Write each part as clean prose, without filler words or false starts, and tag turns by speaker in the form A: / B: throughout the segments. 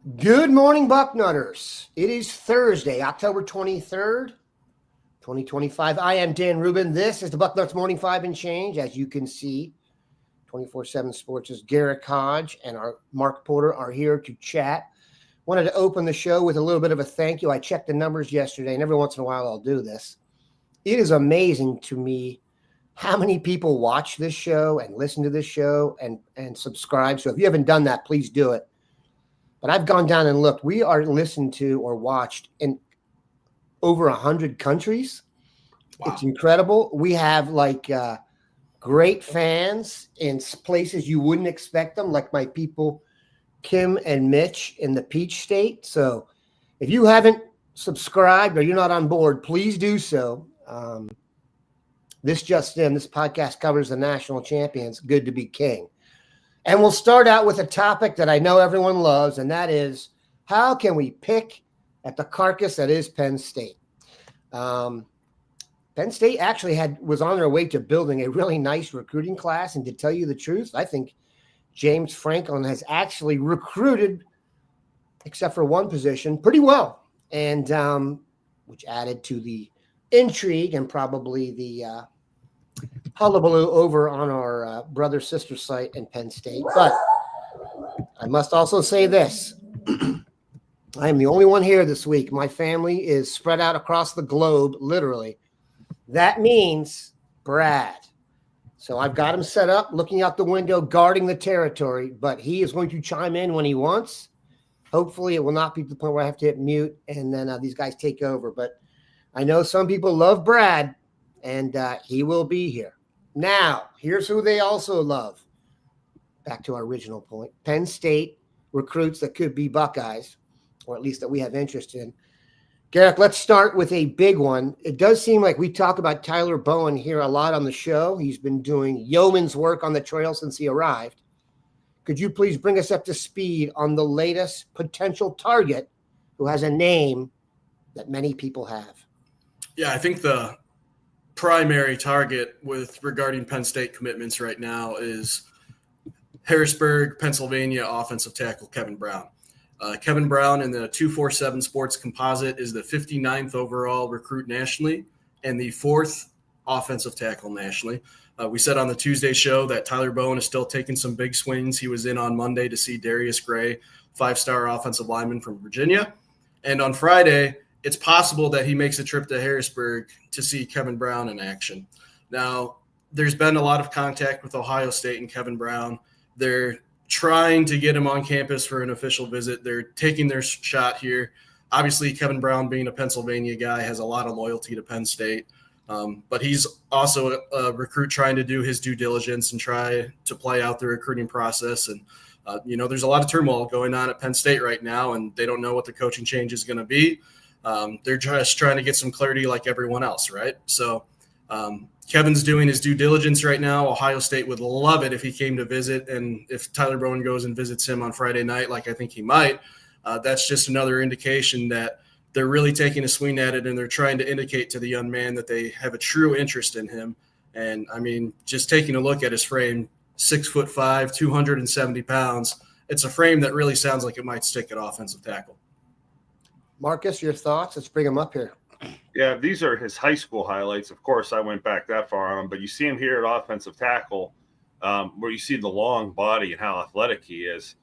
A: Good morning, Bucknutters. It is Thursday, October 23rd, 2025. I am Dan Rubin. This is the Bucknuts Morning 5 and Change. As you can see, 24/7 Sports' Garrick Hodge and our Mark Porter are here to chat. Wanted to open the show with a little bit of a thank you. I checked the numbers yesterday, and every once in a while I'll do this. It is amazing to me how many people watch this show and listen to this show and subscribe. So if you haven't done that, please do it. But I've gone down and looked. We are listened to or watched in over 100 countries. Wow. It's incredible. We have great fans in places you wouldn't expect them, like my people Kim and Mitch in the Peach State. So if you haven't subscribed or you're not on board, please do so. This podcast covers the national champions. Good to be king. And we'll start out with a topic that I know everyone loves, and that is how can we pick at the carcass that is Penn State? Penn State actually was on their way to building a really nice recruiting class, and to tell you the truth, I think James Franklin has actually recruited, except for one position, pretty well, and which added to the intrigue and probably the hullabaloo over on our brother-sister site in Penn State. But I must also say this. I am the only one here this week. My family is spread out across the globe, literally. That means Brad. So I've got him set up, looking out the window, guarding the territory, but he is going to chime in when he wants. Hopefully it will not be to the point where I have to hit mute and then these guys take over. But I know some people love Brad, and he will be here. Now, here's who they also love. Back to our original point. Penn State recruits that could be Buckeyes, or at least that we have interest in. Garrick, let's start with a big one. It does seem like we talk about Tyler Bowen here a lot on the show. He's been doing yeoman's work on the trail since he arrived. Could you please bring us up to speed on the latest potential target who has a name that many people have?
B: Yeah, I think the primary target regarding Penn State commitments right now is Harrisburg, Pennsylvania offensive tackle Kevin Brown. Kevin Brown in the 247 Sports Composite is the 59th overall recruit nationally and the 4th offensive tackle nationally. We said on the Tuesday show that Tyler Bowen is still taking some big swings. He was in on Monday to see Darius Gray, 5-star offensive lineman from Virginia. And on Friday, it's possible that he makes a trip to Harrisburg to see Kevin Brown in action. Now, there's been a lot of contact with Ohio State and Kevin Brown. They're trying to get him on campus for an official visit. They're taking their shot here. Obviously, Kevin Brown, being a Pennsylvania guy, has a lot of loyalty to Penn State. But he's also a recruit trying to do his due diligence and try to play out the recruiting process. And, there's a lot of turmoil going on at Penn State right now, and they don't know what the coaching change is going to be. They're just trying to get some clarity like everyone else, right? So Kevin's doing his due diligence right now. Ohio State would love it if he came to visit, and if Tyler Bowen goes and visits him on Friday night, like I think he might, that's just another indication that they're really taking a swing at it, and they're trying to indicate to the young man that they have a true interest in him. And, I mean, just taking a look at his frame, 6'5", 270 pounds, it's a frame that really sounds like it might stick at offensive tackle.
A: Marcus, your thoughts? Let's bring him up here.
C: Yeah, these are his high school highlights. Of course, I went back that far on him, but you see him here at offensive tackle, where you see the long body and how athletic he is.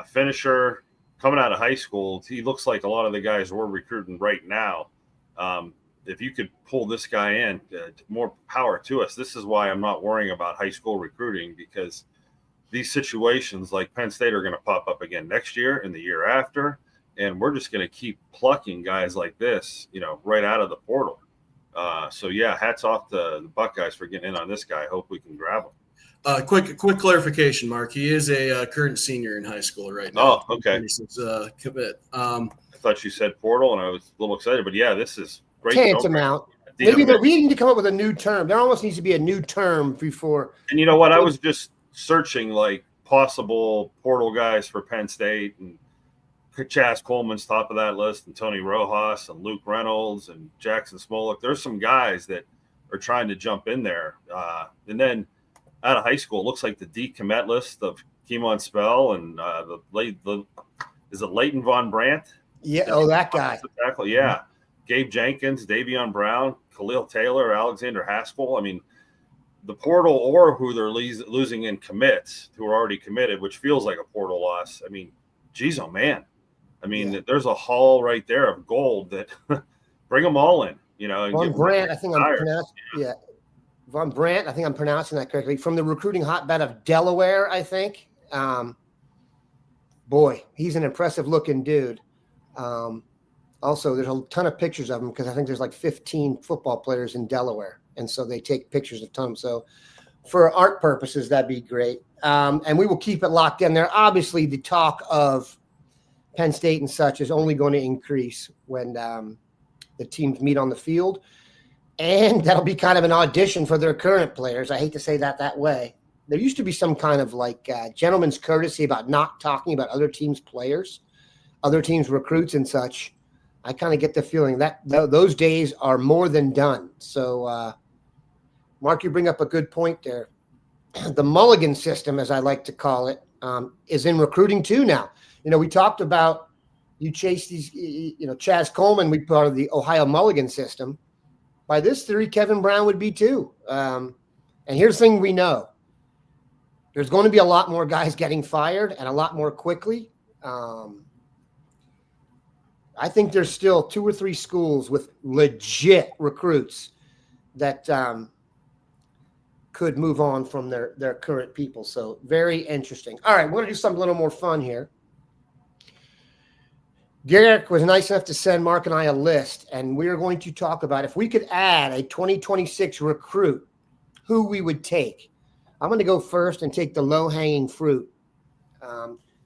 C: Finisher, coming out of high school, he looks like a lot of the guys we're recruiting right now. If you could pull this guy in, more power to us. This is why I'm not worrying about high school recruiting, because these situations like Penn State are going to pop up again next year and the year after. And we're just going to keep plucking guys like this, right out of the portal. So, yeah, hats off to the Buckeyes for getting in on this guy. Hope we can grab him.
B: Quick clarification, Mark. He is a current senior in high school right now.
C: Oh, okay.
B: Commit.
C: I thought you said portal, and I was a little excited. But, yeah, this is great.
A: Tantamount. Maybe we need to come up with a new term. There almost needs to be a new term before.
C: And you know what? I was just searching, possible portal guys for Penn State, and Chaz Coleman's top of that list, and Tony Rojas and Luke Reynolds and Jackson Smolik. There's some guys that are trying to jump in there. And then out of high school, it looks like the decommit list of Keemon Spell and the is it Leighton Von Brandt?
A: Yeah. Oh, that guy.
C: Tackle. Yeah. Gabe Jenkins, Davion Brown, Khalil Taylor, Alexander Haskell. I mean, the portal or who they're losing in commits who are already committed, which feels like a portal loss. I mean, geez, oh man. I mean, there's a haul right there of gold that bring them all in, you know.
A: Von Brandt, I think I'm pronouncing. Yeah. Von Brandt, I think I'm pronouncing that correctly. From the recruiting hotbed of Delaware, I think. Boy, he's an impressive looking dude. Also, there's a ton of pictures of him because I think there's like 15 football players in Delaware. And so they take pictures of tons. So for art purposes, that'd be great. And we will keep it locked in there. Obviously, the talk of Penn State and such is only going to increase when the teams meet on the field. And that'll be kind of an audition for their current players. I hate to say that way. There used to be some kind of like gentleman's courtesy about not talking about other teams' players, other teams' recruits and such. I kind of get the feeling that those days are more than done. So, Mark, you bring up a good point there. The mulligan system, as I like to call it, is in recruiting too now. You know, we talked about you chase these, you know, Chaz Coleman, we part of the Ohio mulligan system. By this theory, Kevin Brown would be too. And here's the thing we know. There's going to be a lot more guys getting fired and a lot more quickly. I think there's still 2 or 3 schools with legit recruits that could move on from their current people. So very interesting. All right, we're going to do something a little more fun here. Garrick was nice enough to send Mark and I a list, and we are going to talk about if we could add a 2026 recruit, who we would take. I'm going to go first and take the low-hanging fruit.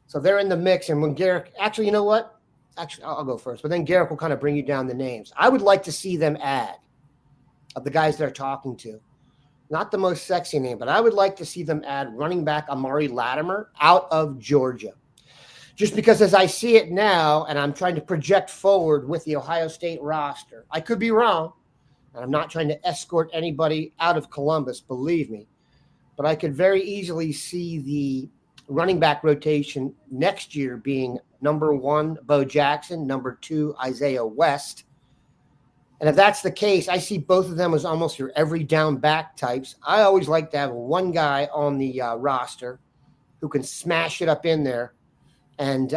A: So they're in the mix, and when Garrick – actually, you know what? Actually, I'll go first, but then Garrick will kind of bring you down the names. I would like to see them add of the guys they're talking to. Not the most sexy name, but I would like to see them add running back Amari Latimer out of Georgia. Just because as I see it now, and I'm trying to project forward with the Ohio State roster, I could be wrong, and I'm not trying to escort anybody out of Columbus, believe me, but I could very easily see the running back rotation next year being number 1, Bo Jackson, number 2, Isaiah West. And if that's the case, I see both of them as almost your every down back types. I always like to have one guy on the roster who can smash it up in there and,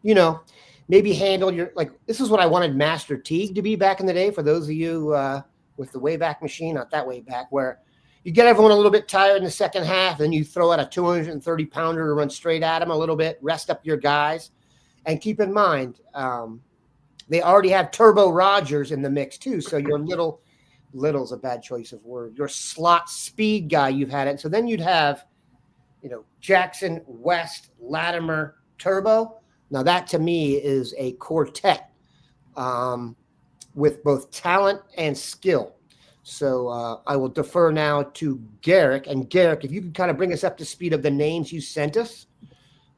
A: you know, maybe handle your – like this is what I wanted Master Teague to be back in the day for those of you with the Wayback Machine, not that way back, where you get everyone a little bit tired in the second half, then you throw out a 230-pounder to run straight at them a little bit, rest up your guys. And keep in mind, they already have Turbo Rogers in the mix too. So your little's a bad choice of word. Your slot speed guy, you've had it. So then you'd have, you know, Jackson, West, Latimer, Turbo. Now that to me is a quartet with both talent and skill. So I will defer now to Garrick. And Garrick, if you could kind of bring us up to speed of the names you sent us,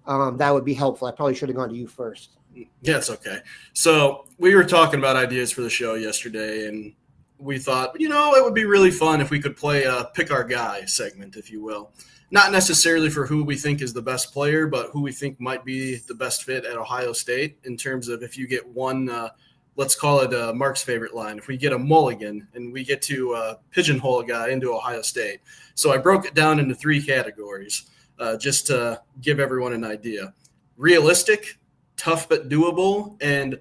A: that would be helpful. I probably should have gone to you first.
B: Yeah, it's okay. So we were talking about ideas for the show yesterday, and we thought, you know, it would be really fun if we could play a Pick Our Guy segment, if you will. Not necessarily for who we think is the best player, but who we think might be the best fit at Ohio State in terms of if you get one let's call it Mark's favorite line. If we get a mulligan and we get to pigeonhole a guy into Ohio State. So I broke it down into 3 categories just to give everyone an idea. Realistic, tough but doable, and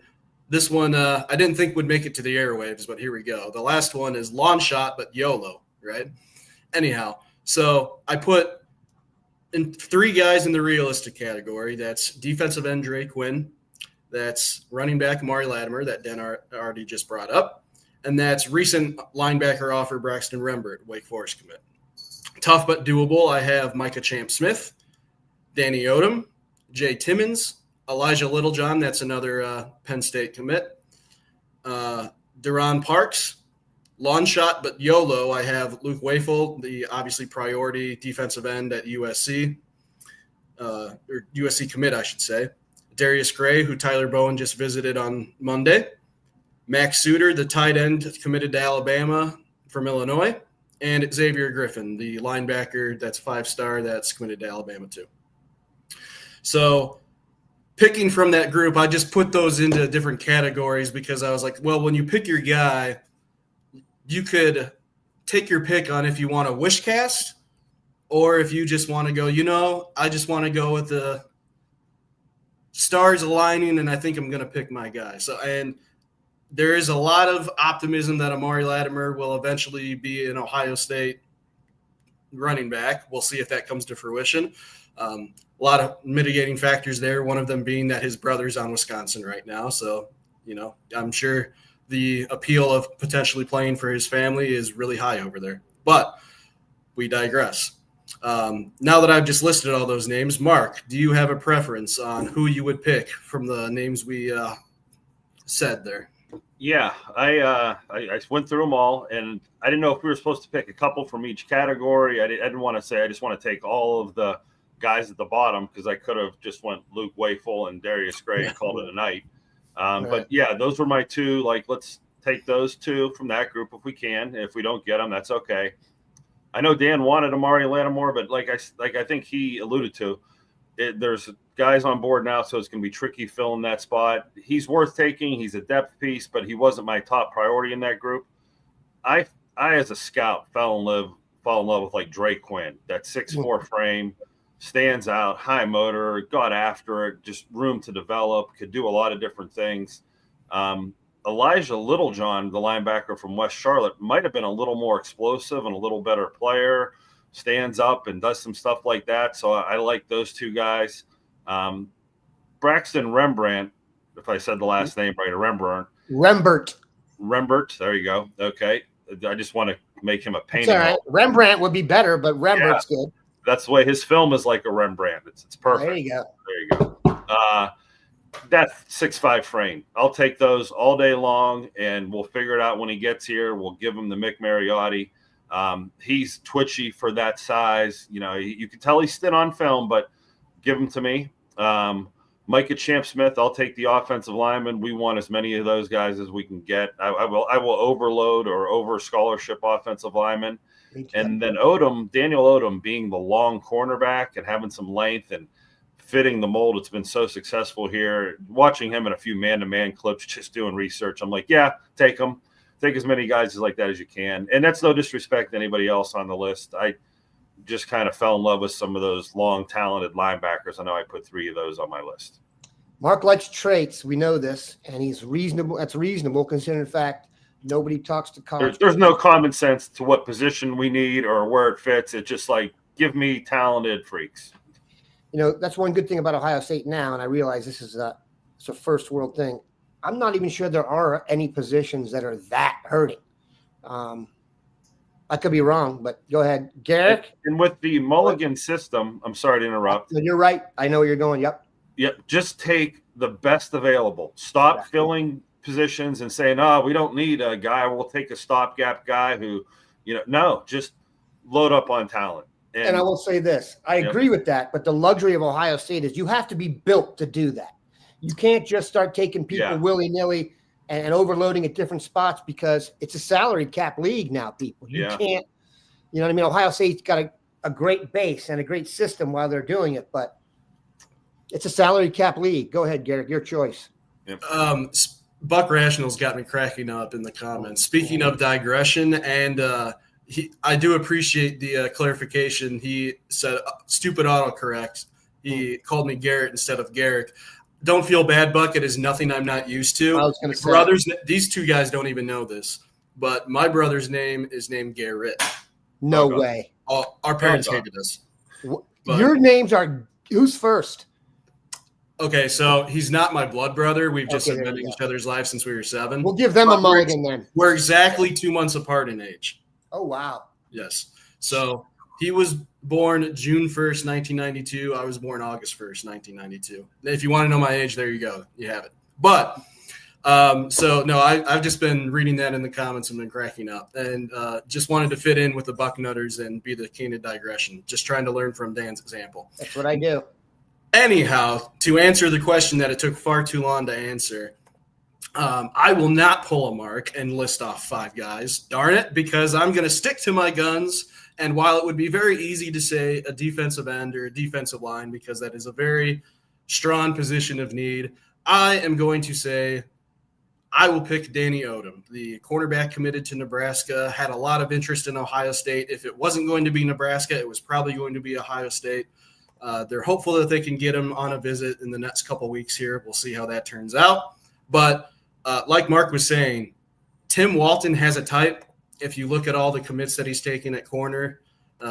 B: this one I didn't think would make it to the airwaves, but here we go. The last one is long shot but YOLO, right? Anyhow, so I put in 3 guys in the realistic category. That's defensive end Dre Quinn. That's running back Amari Latimer that Dan already just brought up. And that's recent linebacker offer Braxton Rembert, Wake Forest commit. Tough but doable, I have Micah Champ-Smith, Danny Odom, Jay Timmons, Elijah Littlejohn, that's another Penn State commit. Duron Parks, long shot but YOLO, I have Luke Wafel, the obviously priority defensive end at USC, or USC commit, I should say. Darius Gray, who Tyler Bowen just visited on Monday. Max Suter, the tight end committed to Alabama from Illinois. And Xavier Griffin, the linebacker that's 5-star that's committed to Alabama too. So picking from that group, I just put those into different categories because I was like, well, when you pick your guy, you could take your pick on if you want to wish cast or if you just want to go, I just want to go with the stars aligning and I think I'm going to pick my guy. So, and there is a lot of optimism that Amari Latimer will eventually be an Ohio State running back. We'll see if that comes to fruition. A lot of mitigating factors there, one of them being that his brother's on Wisconsin right now. So, I'm sure the appeal of potentially playing for his family is really high over there. But we digress. Now that I've just listed all those names, Mark, do you have a preference on who you would pick from the names we said there?
C: Yeah, I went through them all, and I didn't know if we were supposed to pick a couple from each category. I didn't want to say I just want to take all of the guys at the bottom because I could have just went Luke Wayful and Darius Gray and called it a night. But yeah, those were my two. Like, let's take those two from that group if we can. If we don't get them, that's okay. I know Dan wanted Amari Lattimore, but like I think he alluded to, there's guys on board now, so it's going to be tricky filling that spot. He's worth taking. He's a depth piece, but he wasn't my top priority in that group. I as a scout fall in love with like Drake Quinn. That 6'4" frame stands out, high motor, got after it, just room to develop, could do a lot of different things. Elijah Littlejohn, the linebacker from West Charlotte, might have been a little more explosive and a little better player, stands up and does some stuff like that. So I like those two guys. Braxton Rembrandt, if I said the last name right, Rembert. There you go. Okay. I just want to make him a painting.
A: All right. Rembrandt would be better, but Rembert's good.
C: That's the way his film is like a Rembrandt. It's perfect.
A: There you
C: go. That 6'5" frame. I'll take those all day long, and we'll figure it out when he gets here. We'll give him the Mick Mariotti. He's twitchy for that size. You can tell he's thin on film, but give him to me. Micah Champ-Smith, I'll take the offensive lineman. We want as many of those guys as we can get. I will overload or over scholarship offensive lineman. And then Daniel Odom being the long cornerback and having some length and fitting the mold. It's been so successful here. Watching him in a few man-to-man clips, just doing research. I'm like, yeah, take him. Take as many guys like that as you can. And that's no disrespect to anybody else on the list. I just kind of fell in love with some of those long, talented linebackers. I know I put 3 of those on my list.
A: Mark likes traits. We know this. And he's reasonable. That's reasonable considering the fact nobody talks to college.
C: There's no common sense to what position we need or where it fits. It's just like, give me talented freaks.
A: That's one good thing about Ohio State now, and I realize this is it's a first world thing. I'm not even sure there are any positions that are that hurting. I could be wrong, but go ahead, Garrick.
C: And with the Mulligan system, I'm sorry to interrupt.
A: You're right. I know where you're going. Yep.
C: Just take the best available. Stop filling positions and saying, we don't need a guy. We'll take a stopgap guy who, no, just load up on talent.
A: And I will say this. I agree with that, but the luxury of Ohio State is you have to be built to do that. You can't just start taking people willy-nilly and overloading at different spots because it's a salary cap league now, people. You can't, you know what I mean? Ohio State's got a great base and a great system while they're doing it, but it's a salary cap league. Go ahead, Garrick, your choice.
B: Buck Rational's got me cracking up in the comments. Speaking of digression, and I do appreciate the clarification. He said stupid autocorrect. He called me Garrett instead of Garrick. Don't feel bad, Buck. It is nothing I'm not used to.
A: I was going to say.
B: These two guys don't even know this, but my brother's name is named Garrett.
A: No way.
B: Our parents hated us.
A: Your names are – who's first?
B: Okay, so he's not my blood brother. We've just been in each other's lives since we were 7.
A: We'll give them a mulligan then.
B: We're exactly 2 months apart in age.
A: Oh, wow.
B: Yes. So he was born June 1st, 1992. I was born August 1st, 1992. If you want to know my age, there you go. You have it. But I've just been reading that in the comments and been cracking up and just wanted to fit in with the Bucknutters and be the king of digression, just trying to learn from Dan's example.
A: That's what I do.
B: Anyhow, to answer the question that it took far too long to answer, I will not pull a Mark and list off 5 guys. Darn it, because I'm going to stick to my guns. And while it would be very easy to say a defensive end or a defensive line, because that is a very strong position of need. I am going to say I will pick Danny Odom, the cornerback committed to Nebraska, had a lot of interest in Ohio State. If it wasn't going to be Nebraska, it was probably going to be Ohio State. They're hopeful that they can get him on a visit in the next couple weeks here. We'll see how that turns out. But like Mark was saying, Tim Walton has a type. If you look at all the commits that he's taken at corner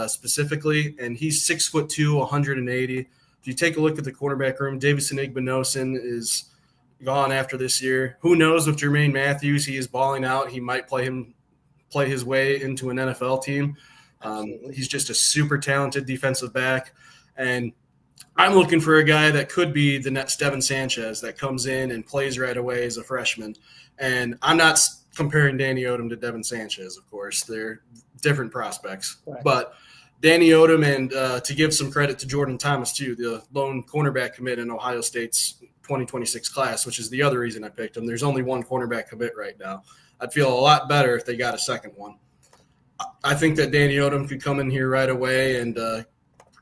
B: specifically, and he's 6'2", 180. If you take a look at the cornerback room, Davison Igbinosun is gone after this year. Who knows with Jermaine Matthews? He is balling out. He might play his way into an NFL team. He's just a super talented defensive back. And I'm looking for a guy that could be the next Devin Sanchez that comes in and plays right away as a freshman. And I'm not comparing Danny Odom to Devin Sanchez, of course. They're different prospects. Right. But Danny Odom, and to give some credit to Jordan Thomas, too, the lone cornerback commit in Ohio State's 2026 class, which is the other reason I picked him. There's only one cornerback commit right now. I'd feel a lot better if they got a second one. I think that Danny Odom could come in here right away and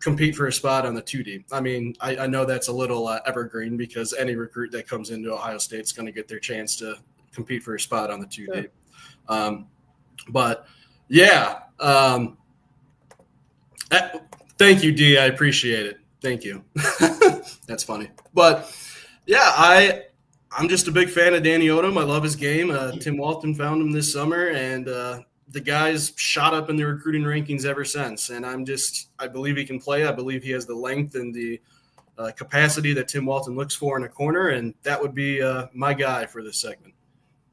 B: compete for a spot on the 2D. I mean, I know that's a little evergreen because any recruit that comes into Ohio State is going to get their chance to compete for a spot on the 2D. Sure. But, yeah. Thank you, D. I appreciate it. Thank you. That's funny. But, yeah, I'm just a big fan of Danny Odom. I love his game. Tim Walton found him this summer, and the guy's shot up in the recruiting rankings ever since. And I believe he can play. I believe he has the length and the capacity that Tim Walton looks for in a corner, and that would be my guy for this segment.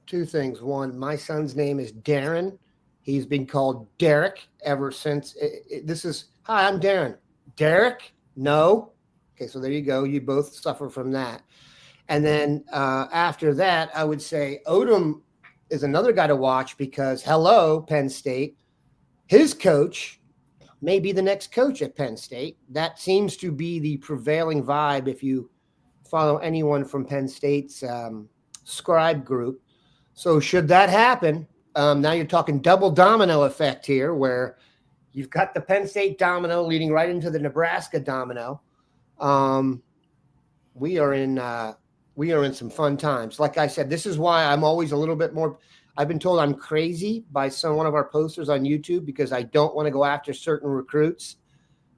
A: Two things. One, my son's name is Darren. He's been called Derek ever since. Hi, I'm Darren. Derek? No. Okay, so there you go. You both suffer from that. And then after that, I would say Odom is another guy to watch because, hello, Penn State, his coach may be the next coach at Penn State. That seems to be the prevailing vibe if you follow anyone from Penn State's scribe group. So should that happen, now you're talking double domino effect here where you've got the Penn State domino leading right into the Nebraska domino. We are in some fun times. Like I said, this is why I'm always a little bit more. I've been told I'm crazy by one of our posters on YouTube because I don't want to go after certain recruits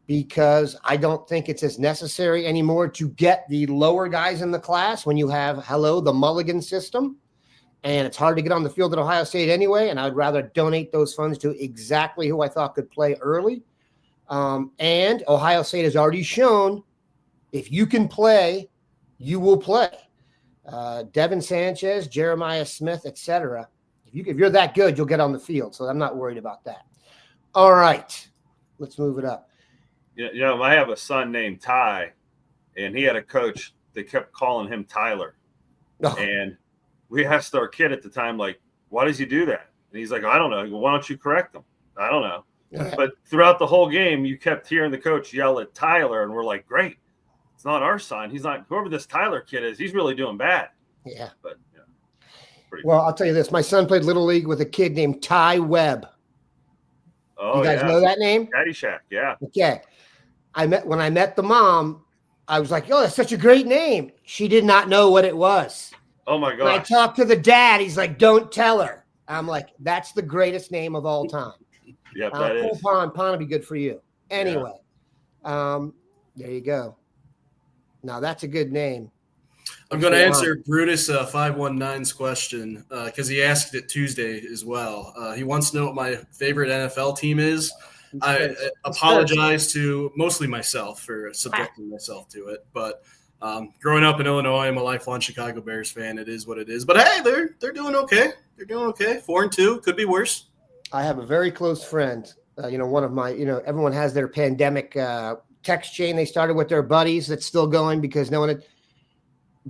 A: because I don't think it's as necessary anymore to get the lower guys in the class when you have, the Mulligan system. And it's hard to get on the field at Ohio State anyway. And I'd rather donate those funds to exactly who I thought could play early. And Ohio State has already shown if you can play, you will play. Devin Sanchez, Jeremiah Smith, etc. If you're that good, you'll get on the field. So I'm not worried about that. All right, let's move it up.
C: Yeah, I have a son named Ty, and he had a coach that kept calling him Tyler. Oh. And we asked our kid at the time, like, why does he do that? And he's like, I don't know. Go, why don't you correct him? I don't know. Yeah. But throughout the whole game, you kept hearing the coach yell at Tyler, and we're like, great. It's not our son. He's not, whoever this Tyler kid is, he's really doing bad.
A: Yeah.
C: But, yeah.
A: Well, I'll tell you this. My son played Little League with a kid named Ty Webb.
C: Oh,
A: you guys know that name?
C: Caddyshack, yeah.
A: Okay. When I met the mom, I was like, oh, that's such a great name. She did not know what it was.
C: Oh, my God.
A: When I talked to the dad, he's like, don't tell her. I'm like, that's the greatest name of all time.
C: Yep, that is.
A: Pond would be good for you. Anyway, there you go. Now, that's a good name.
B: I'm going to answer Brutus 519's question because he asked it Tuesday as well. He wants to know what my favorite NFL team is. I apologize to mostly myself for subjecting myself to it, but growing up in Illinois, I'm a lifelong Chicago Bears fan. It is what it is. But hey, they're doing okay. They're doing okay. 4-2 could be worse.
A: I have a very close friend. One of my, everyone has their pandemic text chain they started with their buddies that's still going because no one.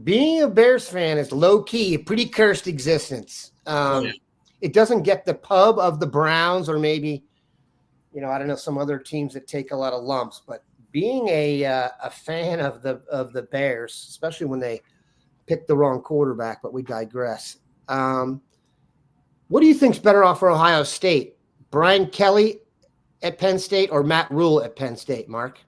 A: Being a Bears fan is low key, a pretty cursed existence. It doesn't get the pub of the Browns or maybe, I don't know, some other teams that take a lot of lumps. But being a fan of the Bears, especially when they pick the wrong quarterback, but we digress. What do you think's better off for Ohio State? Brian Kelly at Penn State or Matt Rule at Penn State, Mark?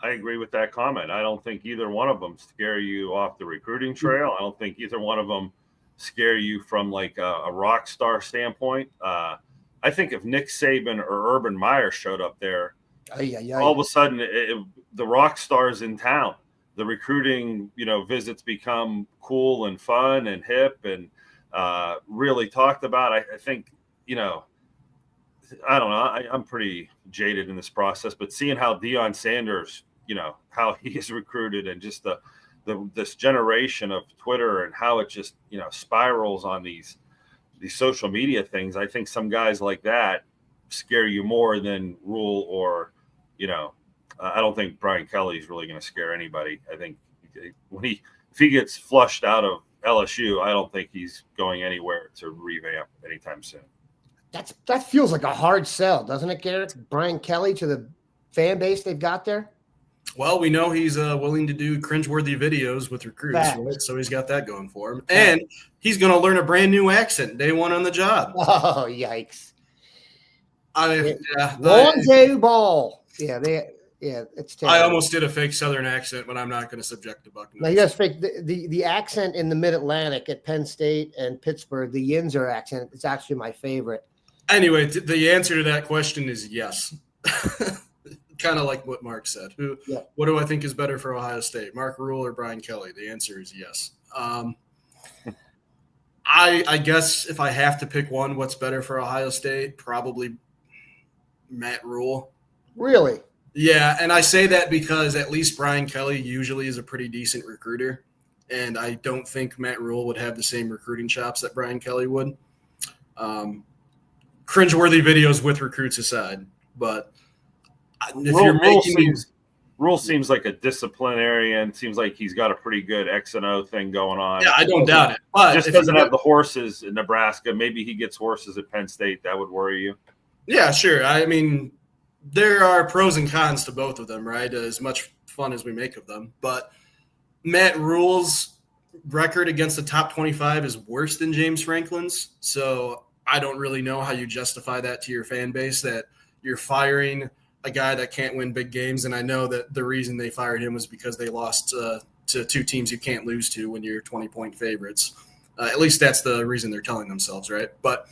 C: I agree with that comment. I don't think either one of them scare you off the recruiting trail. I don't think either one of them scare you from like a rock star standpoint. I think if Nick Saban or Urban Meyer showed up there, all of a sudden the rock stars in town, the recruiting, visits become cool and fun and hip and really talked about. I think, I don't know. I'm pretty jaded in this process, but seeing how Deion Sanders, how he is recruited and just this generation of Twitter and how it just, spirals on these social media things. I think some guys like that scare you more than Rule or, I don't think Brian Kelly is really going to scare anybody. I think if he gets flushed out of LSU, I don't think he's going anywhere to revamp anytime soon.
A: That feels like a hard sell, doesn't it, Garrett? Brian Kelly to the fan base they've got there?
B: Well, we know he's willing to do cringeworthy videos with recruits, right? So he's got that going for him. And he's going to learn a brand new accent day one on the job.
A: Oh, yikes.
B: Lonzo
A: Ball. Yeah, it's terrible.
B: I almost did a fake Southern accent, but I'm not going to subject to Bucknuts.
A: No, you guys fake the accent in the Mid-Atlantic at Penn State and Pittsburgh, the Yinzer accent, it's actually my favorite.
B: Anyway, the answer to that question is yes. Kind of like what Mark said. What do I think is better for Ohio State, Mark Rule or Brian Kelly? The answer is yes. I guess if I have to pick one, what's better for Ohio State? Probably Matt Rule.
A: Really?
B: Yeah, and I say that because at least Brian Kelly usually is a pretty decent recruiter, and I don't think Matt Rule would have the same recruiting chops that Brian Kelly would. Cringeworthy videos with recruits aside, but if
C: Rule seems like a disciplinarian. Seems like he's got a pretty good X&O thing going on.
B: Yeah, I don't doubt it. But
C: just doesn't have the horses in Nebraska. Maybe he gets horses at Penn State. That would worry you.
B: Yeah, sure. I mean, there are pros and cons to both of them, right? As much fun as we make of them. But Matt Rule's record against the top 25 is worse than James Franklin's. So I don't really know how you justify that to your fan base, that you're firing a guy that can't win big games. And I know that the reason they fired him was because they lost to two teams you can't lose to when you're 20-point favorites. At least that's the reason they're telling themselves, right? But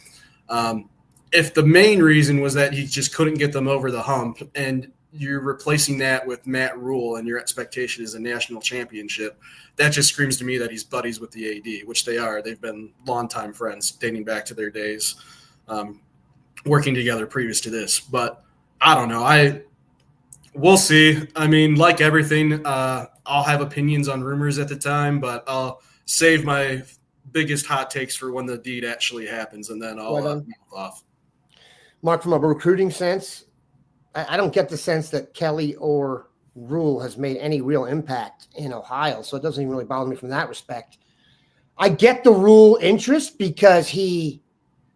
B: if the main reason was that he just couldn't get them over the hump and you're replacing that with Matt Rule and your expectation is a national championship, that just screams to me that he's buddies with the AD, which they are. They've been longtime friends dating back to their days working together previous to this. But I don't know. We'll see. I mean, like everything, I'll have opinions on rumors at the time, but I'll save my biggest hot takes for when the deed actually happens, and then I'll move off.
A: Mark, from a recruiting sense, I don't get the sense that Kelly or Rule has made any real impact in Ohio, so it doesn't even really bother me from that respect. I get the Rule interest because he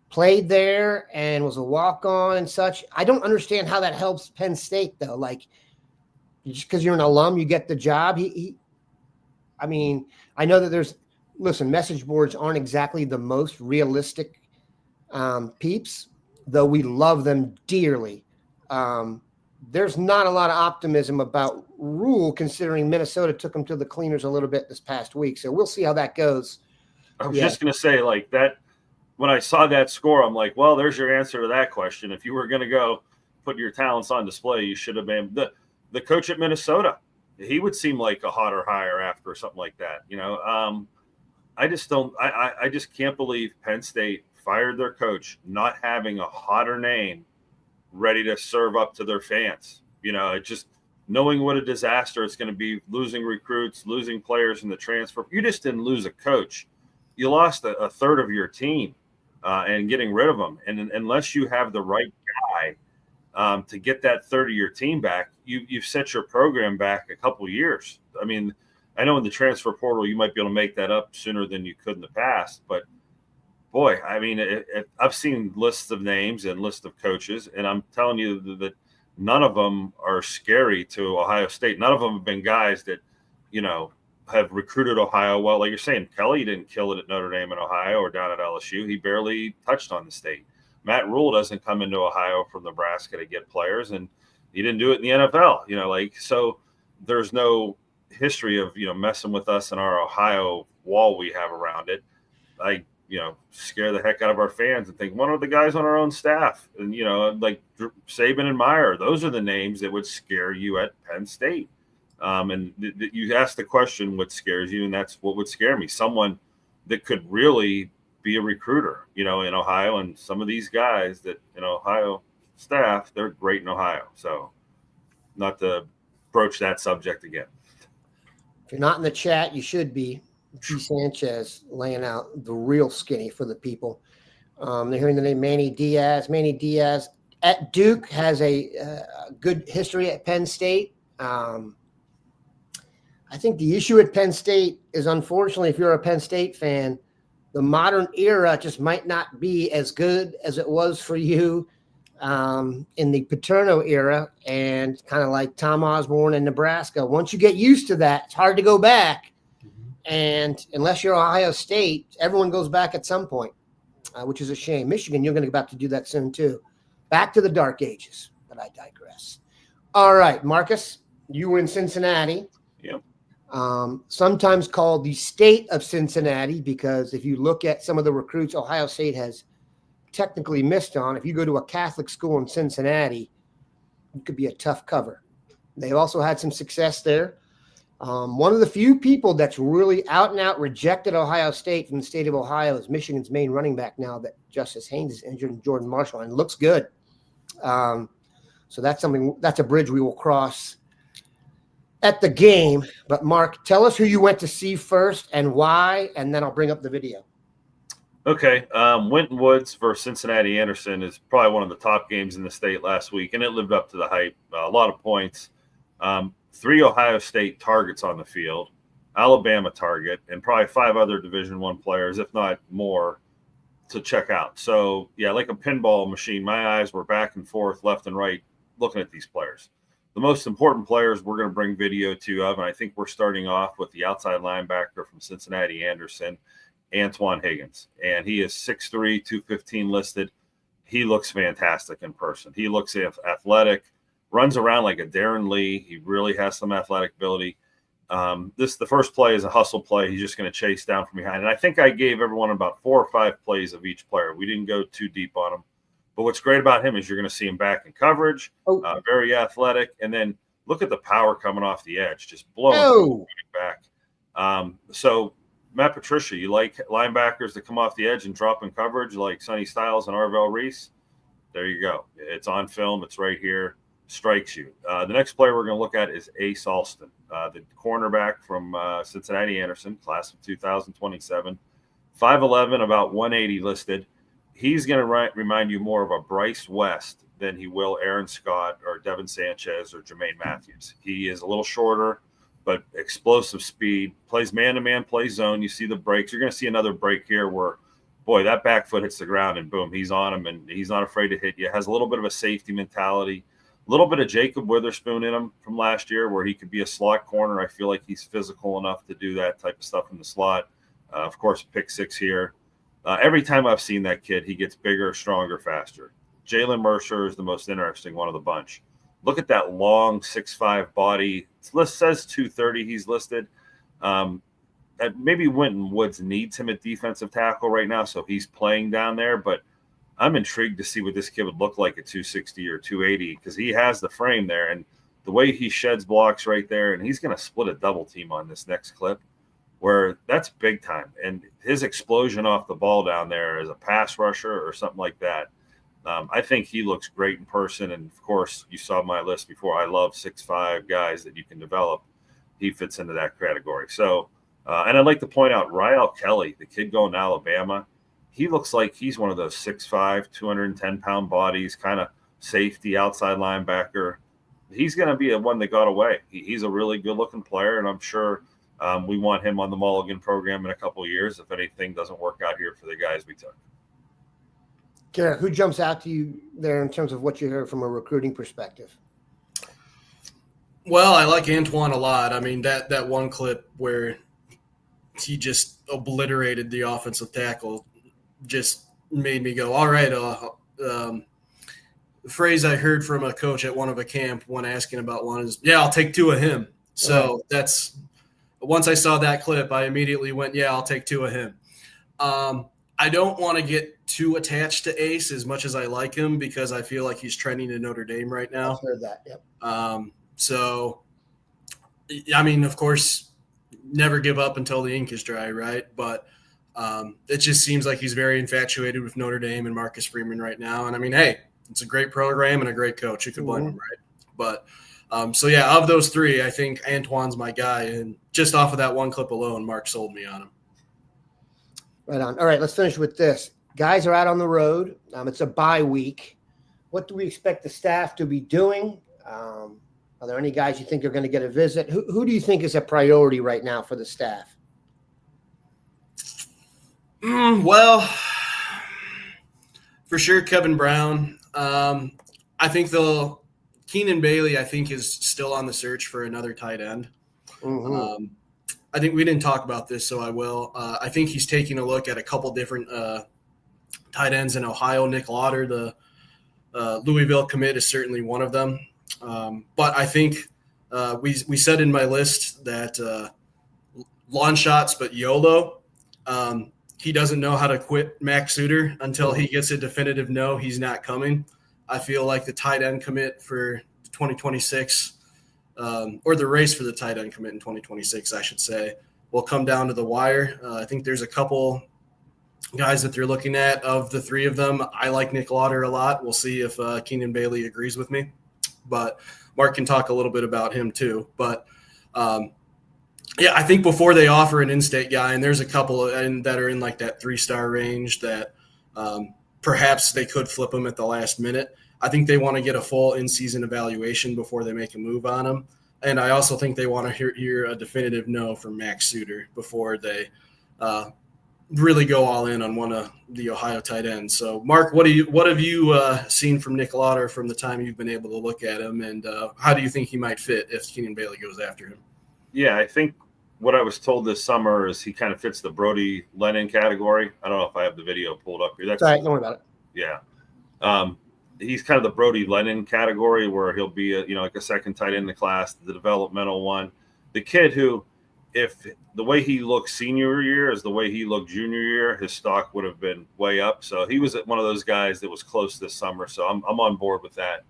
A: played there and was a walk-on and such. I don't understand how that helps Penn State, though. Like, just because you're an alum, you get the job. I mean, I know that message boards aren't exactly the most realistic peeps, though we love them dearly. There's not a lot of optimism about Rule, considering Minnesota took him to the cleaners a little bit this past week. So we'll see how that goes.
C: I was just going to say, like, that when I saw that score, I'm like, well, there's your answer to that question. If you were going to go put your talents on display, you should have been the coach at Minnesota. He would seem like a hotter hire after something like that. I just can't believe Penn State fired their coach not having a hotter name ready to serve up to their fans. It just knowing what a disaster it's going to be, losing recruits, losing players in the transfer. You just didn't lose a coach. You lost a third of your team and getting rid of them. And unless you have the right guy to get that third of your team back, you've set your program back a couple years. I mean, I know in the transfer portal you might be able to make that up sooner than you could in the past, but boy, I mean, I've seen lists of names and lists of coaches, and I'm telling you that none of them are scary to Ohio State. None of them have been guys that, have recruited Ohio well. Like you're saying, Kelly didn't kill it at Notre Dame in Ohio or down at LSU. He barely touched on the state. Matt Rule doesn't come into Ohio from Nebraska to get players, and he didn't do it in the NFL. So there's no history of, messing with us and our Ohio wall we have around it. I, scare the heck out of our fans and think one of the guys on our own staff and, like Saban and Meyer, those are the names that would scare you at Penn State. And you asked the question, what scares you? And that's what would scare me. Someone that could really be a recruiter, in Ohio. And some of these guys that Ohio staff, they're great in Ohio. So not to broach that subject again.
A: If you're not in the chat, you should be. G. Sanchez laying out the real skinny for the people. They're hearing the name Manny Diaz. Manny Diaz at Duke has a good history at Penn State. I think the issue at Penn State is, unfortunately, if you're a Penn State fan, the modern era just might not be as good as it was for you in the Paterno era, and kind of like Tom Osborne in Nebraska. Once you get used to that, it's hard to go back. And unless you're Ohio State, everyone goes back at some point, which is a shame. Michigan, you're going to be about to do that soon too. Back to the dark ages, but I digress. All right, Marcus, you were in Cincinnati.
C: Yep.
A: Sometimes called the state of Cincinnati, because if you look at some of the recruits Ohio State has technically missed on, if you go to a Catholic school in Cincinnati, it could be a tough cover. They've also had some success there. One of the few people that's really out and out rejected Ohio State from the state of Ohio is Michigan's main running back now that Justice Haynes is injured, and Jordan Marshall, and looks good. So that's a bridge we will cross at the game. But Mark, tell us who you went to see first and why, and then I'll bring up the video. Okay.
C: Winton Woods versus Cincinnati Anderson is probably one of the top games in the state last week, and it lived up to the hype. A lot of points. 3 Ohio State targets on the field, Alabama target, and probably 5 other Division I players, if not more, to check out. So, yeah, like a pinball machine, my eyes were back and forth, left and right, looking at these players. The most important players we're going to bring video to of, and I think we're starting off with the outside linebacker from Cincinnati Anderson, Antoine Higgins. And he is 6'3", 215 listed. He looks fantastic in person. He looks athletic. Runs around like a Darren Lee. He really has some athletic ability. The first play is a hustle play. He's just going to chase down from behind. And I think I gave everyone about 4 or 5 plays of each player. We didn't go too deep on him. But what's great about him is you're going to see him back in coverage, very athletic. And then look at the power coming off the edge, just blowing back. So, Matt Patricia, you like linebackers that come off the edge and drop in coverage like Sonny Styles and Arvell Reese? There you go. It's on film. It's right here. Strikes you. The next player we're going to look at is Ace Alston, the cornerback from Cincinnati Anderson, class of 2027, 5'11", about 180 listed. He's going to remind you more of a Bryce West than he will Aaron Scott or Devin Sanchez or Jermaine Matthews. He is a little shorter, but explosive speed, plays man-to-man, plays zone. You see the breaks. You're going to see another break here where, boy, that back foot hits the ground and boom, he's on him, and he's not afraid to hit you. Has a little bit of a safety mentality. A little bit of Jacob Witherspoon in him from last year where he could be a slot corner. I feel like he's physical enough to do that type of stuff in the slot. Of course, pick 6 here. Every time I've seen that kid, he gets bigger, stronger, faster. Jaylen Mercer is the most interesting one of the bunch. Look at that long 6'5" body. It says 230 he's listed. Maybe Winton Woods needs him at defensive tackle right now, so he's playing down there. But I'm intrigued to see what this kid would look like at 260 or 280 because he has the frame there. And the way he sheds blocks right there, and he's going to split a double team on this next clip where that's big time. And his explosion off the ball down there as a pass rusher or something like that, I think he looks great in person. And, of course, you saw my list before. I love 6'5" guys that you can develop. He fits into that category. So, and I'd like to point out Rael Kelly, the kid going to Alabama. He looks like he's one of those 6'5", 210-pound bodies, kind of safety, outside linebacker. He's going to be a one that got away. He's a really good-looking player, and I'm sure we want him on the Mulligan program in a couple of years if anything doesn't work out here for the guys we took.
A: Garrick, who jumps out to you there in terms of what you heard from a recruiting perspective?
B: Well, I like Antoine a lot. I mean, that one clip where he just obliterated the offensive tackle just made me go, all right. The phrase I heard from a coach at one of a camp when asking about one is, yeah, I'll take 2 of him. So that's once I saw that clip, I immediately went, yeah, I'll take two of him. I don't want to get too attached to Ace as much as I like him because I feel like he's trending to Notre Dame right now.
A: I've heard that. Yep.
B: So, I mean, of course, never give up until the ink is dry, right? But it just seems like he's very infatuated with Notre Dame and Marcus Freeman right now. And I mean, hey, it's a great program and a great coach. You could blame him, right? But so yeah, of those three, I think Antoine's my guy. And just off of that one clip alone, Mark sold me on him.
A: Right on. All right, let's finish with this. Guys are out on the road. It's a bye week. What do we expect the staff to be doing? Are there any guys you think are going to get a visit? Who do you think is a priority right now for the staff?
B: Well, for sure, Kevin Brown. I think Keenan Bailey, I think, is still on the search for another tight end.
A: Mm-hmm.
B: I think we didn't talk about this, so I will. I think he's taking a look at a couple different tight ends in Ohio. Nick Lauder, the Louisville commit, is certainly one of them. But I think we said in my list that long shots, but YOLO. He doesn't know how to quit Max Suter until he gets a definitive no, he's not coming. I feel like the tight end commit for 2026 or the race for the tight end commit in 2026, I should say, will come down to the wire. I think there's a couple guys that they're looking at. Of the three of them, I like Nick Lauder a lot. We'll see if Keenan Bailey agrees with me. But Mark can talk a little bit about him too. But, yeah, I think before they offer an in-state guy, and there's a couple that are in like that 3-star range that perhaps they could flip him at the last minute. I think they want to get a full in-season evaluation before they make a move on him. And I also think they want to hear a definitive no from Max Suter before they really go all in on one of the Ohio tight ends. So, Mark, what have you seen from Nick Lauder from the time you've been able to look at him, and how do you think he might fit if Keenan Bailey goes after him?
C: Yeah, I think what I was told this summer is he kind of fits the Brody Lennon category. I don't know if I have the video pulled up here. That's
A: all right. Don't worry about it.
C: Yeah. He's kind of the Brody Lennon category where he'll be like a second tight end in the class, the developmental one. The kid who, if the way he looked senior year is the way he looked junior year, his stock would have been way up. So he was one of those guys that was close this summer. So I'm on board with that.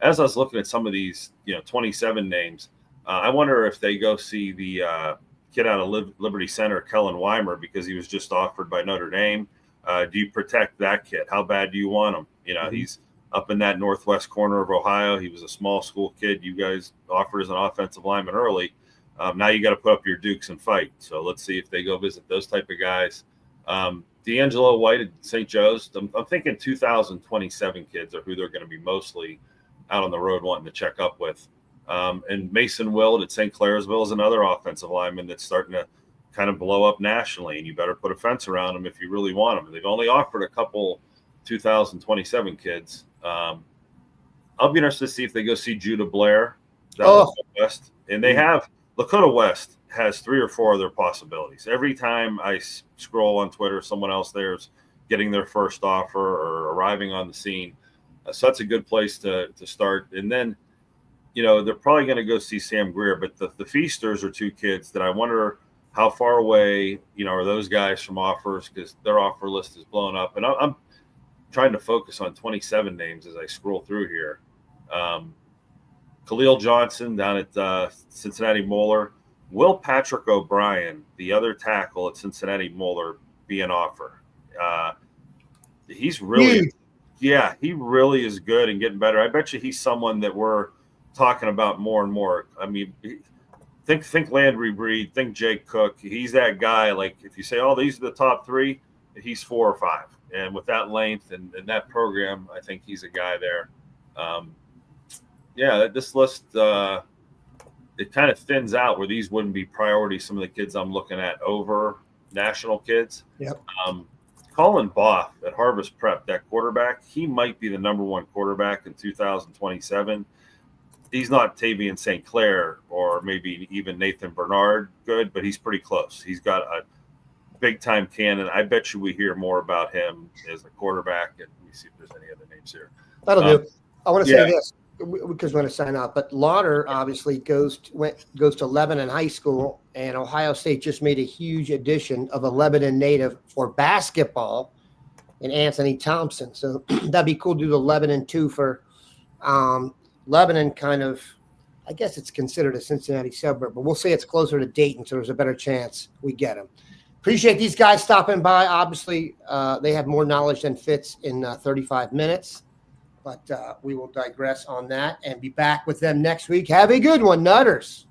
C: As I was looking at some of these, 27 names, I wonder if they go see the kid out of Liberty Center, Kellen Weimer, because he was just offered by Notre Dame. Do you protect that kid? How bad do you want him? He's up in that northwest corner of Ohio. He was a small school kid. You guys offered as an offensive lineman early. Now you got to put up your dukes and fight. So let's see if they go visit those type of guys. D'Angelo White at St. Joe's. I'm thinking 2027 kids are who they're going to be mostly out on the road wanting to check up with. And Mason Willard at St. Clairsville is another offensive lineman that's starting to kind of blow up nationally, and you better put a fence around him if you really want him. They've only offered a couple 2027 kids. I'll be interested to see if they go see Judah Blair down West. And they have Lakota West has 3 or 4 other possibilities. Every time I scroll on Twitter, someone else there's getting their first offer or arriving on the scene. So that's a good place to start. And then, they're probably going to go see Sam Greer, but the Feasters are 2 kids that I wonder how far away, are those guys from offers, because their offer list is blown up. And I'm trying to focus on 27 names as I scroll through here. Khalil Johnson down at Cincinnati Moeller. Will Patrick O'Brien, the other tackle at Cincinnati Moeller, be an offer? He's really – yeah, he really is good and getting better. I bet you he's someone that we're talking about more and more. I mean, think Landry Breed, think Jake Cook. He's that guy. Like if you say, these are the top 3, he's 4 or 5. And with that length and that program, I think he's a guy there. This list, it kind of thins out where these wouldn't be priorities. Some of the kids I'm looking at over national kids.
A: Yep.
C: Colin Boff at Harvest Prep, that quarterback, he might be the number 1 quarterback in 2027. He's not Tavian St. Clair or maybe even Nathan Bernard good, but he's pretty close. He's got a big-time cannon. I bet you we hear more about him as a quarterback. And let me see if there's any other names here.
A: That'll do. I want to say this. because we're going to sign off. But Lauder obviously goes to Lebanon High School, and Ohio State just made a huge addition of a Lebanon native for basketball in Anthony Thompson. So that'd be cool to do the Lebanon too for Lebanon. Kind of, I guess it's considered a Cincinnati suburb, but we'll say it's closer to Dayton, so there's a better chance we get them. Appreciate these guys stopping by. Obviously, they have more knowledge than fits in 35 minutes. But we will digress on that and be back with them next week. Have a good one, Nutters.